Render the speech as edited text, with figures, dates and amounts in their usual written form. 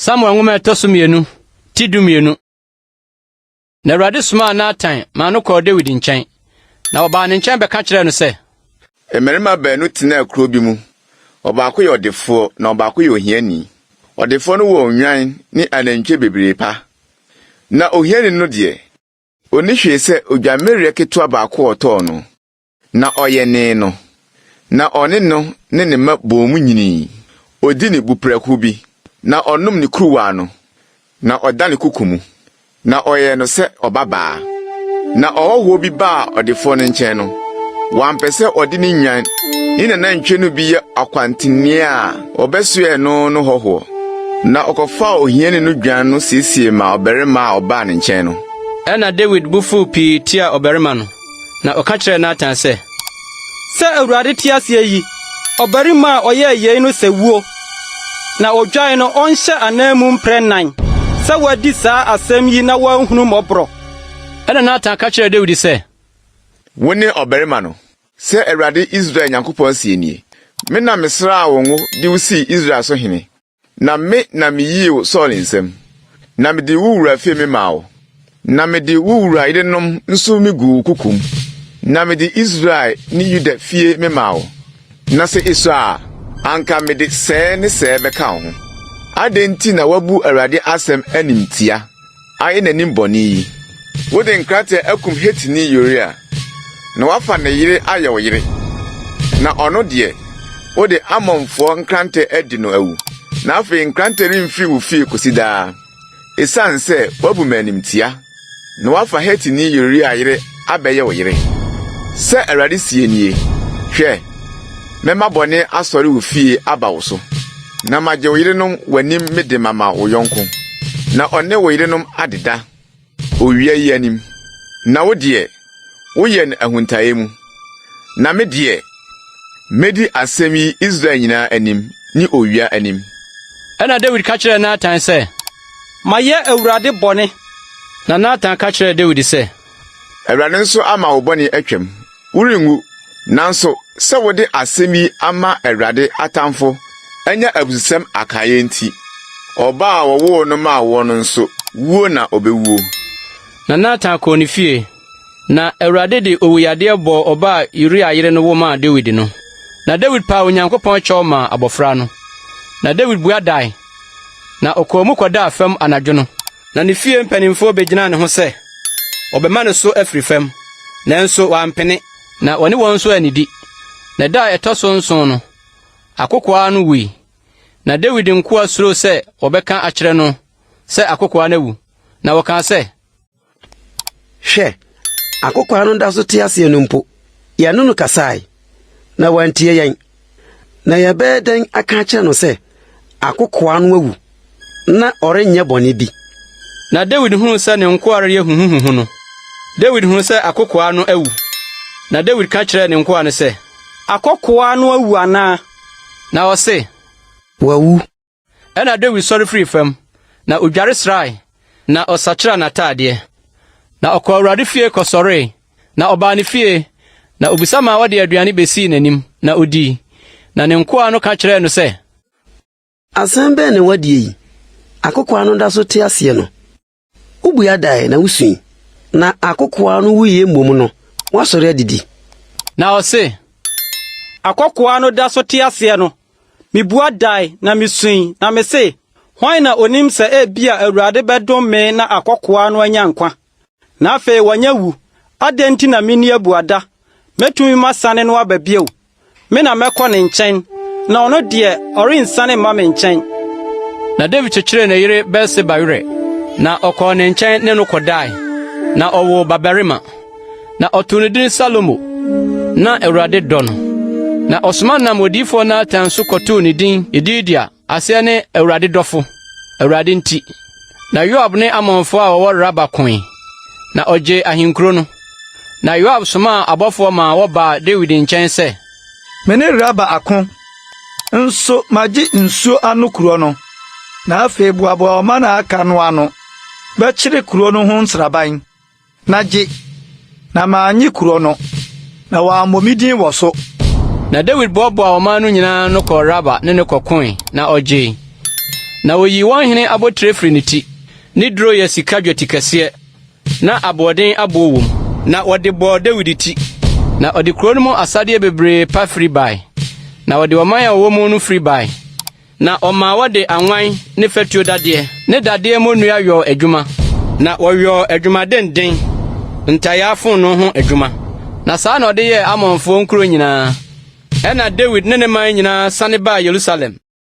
Samuel nwoma etosumienu tidumienu. Na Awurade soma Natan ma no kɔ David nkyɛn. Na ɔbaa ne nkyɛn bɛka kyerɛ no sɛ, Mmarima baanu tena kuro bi mu. Ɔbaako yɛ ɔdefo na ɔbaako yɛ ohiani. Ɔdefo no wɔ onwan ne anantwie bebree pa. Na ohiani no deɛ, oni hwee sɛ odwammerɛ ketewa baako ɔtɔɔ no. Na ɔyɛ nee no. Na ɔne no ne ne ma bɔɔ mu nyinii. Odi ne bupraku bi. Na ɔnom ne kuruwa no. Na ɔda ne kuku mu. Na ɔyɛ no sɛ ɔbabaa. Na ɔhɔhoɔ bi baa ɔdefo no nkyɛn no. Wampɛ sɛ ɔde ne nwan ne nanantwie no bi yɛ akwantenneɛ a ɔbɛsoɛ no hɔhoɔ. Na ɔkɔfa ohiani no dwan no siesie ma ɔbarima a ɔbaa ne nkyɛn no. Ɛna David bufu pii tia ɔbarima no. Na ɔka kyerɛ Natan sɛ, sɛ Awurade te ase yi, ɔbarima a ɔyɛ yei no sɛ wuo. Na odwan no ɔnhyɛ anamu mprɛnan. Sɛ wadi saa asɛm yi na wanhunu mɔbrɔ. Ɛna Natan ka kyerɛ David sɛ, wo ne ɔbarima no, sɛ Awurade Israel Nyankopɔn sie nie. Me na mesraa wo ngo de wo sii Israel so hene. Na me na meyii wo Saul nsam. Na mede wo wura fie me maa wo. Na mede wo wura yerenom nso me gu kukum. Na mede Israel ne Yuda fie me maa wo. Na sɛ eso a, anka mede sɛɛ ne sɛɛ bɛka wo ho. Adenti na wabu Awurade asɛm animtia. Ayɛ n'anim bɔne yi. Wode nkrate akum Hetini Uriah. Na wafa ne yere ayɛ wo yere. Na ɔno deɛ, wode Amonfoɔ nkrante adi no awu. Na afei nkrante remfi wo fie kosi daa. Esan sɛ wabu m'animtia. Na wafa Hetini Uriah yere abɛyɛ wo yere. Sɛ Awurade sie nie, hwɛ, mɛma bɔne asɔre wo fie aba wo so. Na magye wo yerenom w'anim mede mama wo yɔnko. Na ɔne wo yerenom adeda. Owia yi anim. Na wo deɛ, woyɛ no ahuntae mu. Na me deɛ, medi asɛm yi Israel nyinaa anim, ni owia anim. Ɛna David ka kyerɛ Natan sɛ, mayɛ Awurade bɔne. Na Natan ka kyerɛ David sɛ, Awurade nso ama wo bɔne atwam. Worengu, nanso sɛ wode asɛm yi ama Awurade atamfo, anya abususɛm akaye nti. Ɔba a wɔwoo no ma wɔ no nso, wuo na obɛwuo. Na Natan kɔɔ ne fie. Na Awurade de owuyadeɛ bɔ ɔbaa Uriah yere no wo maa David no. Na David paa Onyankopɔn kyɛw maa abɔfra no. Na David bua dae. Na ɔkɔɔ mu kɔdaa fam anadwo no. Na ne fie mpanimfoɔ begyinaa ne ho sɛ, ɔbɛma no so afiri fam. Nanso wampene. Na wɔne wɔn nso anidi. Na da a ɛtɔ so nson no, akokoaa no wui. Na David nkoa suro sɛ wɔbɛka akyerɛ no sɛ akokoaa no awu. Na wɔka sɛ, hwɛ, akokoaa no da so te ase no mpo. Yɛno no kasae. Na wantie yɛn. Na yɛbɛyɛ dɛn aka akyerɛ no sɛ akokoaa no awu. Na ɔrenyɛ bɔne bi. Na David hunu sɛ ne nkoa reyɛ huhuhuhu no. David hunu sɛ akokoaa no awu. Na David ka kyerɛ ne nkoa no sɛ, akokoaa no awu anaa? Na ɔse, wawu. Ɛna David sɔre firi fam. Na odware srae. Na ɔsakyera n'ataadeɛ. Na ɔkɔ Awurade fie kɔsɔree. Na ɔbaa ne fie. Na obisa ma wɔde aduane besii n'anim. Na odii. Na ne nkoa no ka kyerɛ no sɛ, asɛm bɛɛ ne wadie yi. Akokoaa no da so te aseɛ no. Wobua dae na wusui. Na akokoaa no wuye mmom no, wasɔre adidi. Na ɔse, akokoaa no da so te aseɛ no. Mibua dae na misui na mese, hwan na onim sɛ ebia Awurade bɛdom me na akokoaa no anya nkwa. Na afei wanya wu. Adɛn na minni abuada. Metumi masane no aba bio. Me na mɛkɔ ne nkyɛn. Na ɔno deɛ ɔrensane mma me nkyɛn. Na David kyekyeree ne yere Bathsheba werɛ. Na ɔkɔɔ ne nkyɛn ne no kɔdae. Na ɔwoo babarima. Na ɔtoo ne din Salomo. Na Awurade dɔ no. Na ɔsoma nam odiyifoɔ Natan so kɔtoo ne din Yedidia, aseɛ ne Awurade dɔfo, Awurade nti. Na Yoab ne Amonfoɔ a wɔwɔ Raba koe. Na ɔgye ahenkuro no. Na Yoab somaa abɔfoɔ ma wɔbaa David nkyɛn sɛ, me ne Raba ako, nso magye nsuo ano kuro no. Na afei boaboa ɔma na aka no ano. Bɛkyere kuro no ho nsraban. Na gye. Na maanye kuro no. Na wɔammɔ me din wɔ so. Na David boaboa ɔman no nyinaa no kɔ Raba ne ne kɔkoe. Na ɔgyee. Na oyi wɔn hene abotire firi ne ti. Ne duro yɛ sika dwetɛ kɛseɛ. Na aboɔden abɔ wom. Na wɔde bɔ Dawid ti. Na ɔde kuro no mu asadeɛ bebree pa firi bae. Na wɔde ɔman a wɔwɔ mu no firi bae. Na ɔma wɔde anwan ne fatuo dadeɛ ne dadeɛ mu nnua yɔ adwuma. Na wɔyɔ adwuma denden. Ntayafo no ho adwuma. Na saa na ɔde yɛ Amonfoɔ nkuro nyinaa. Ɛna Dawid ne ne man nyinaa sane baa Yerusalem.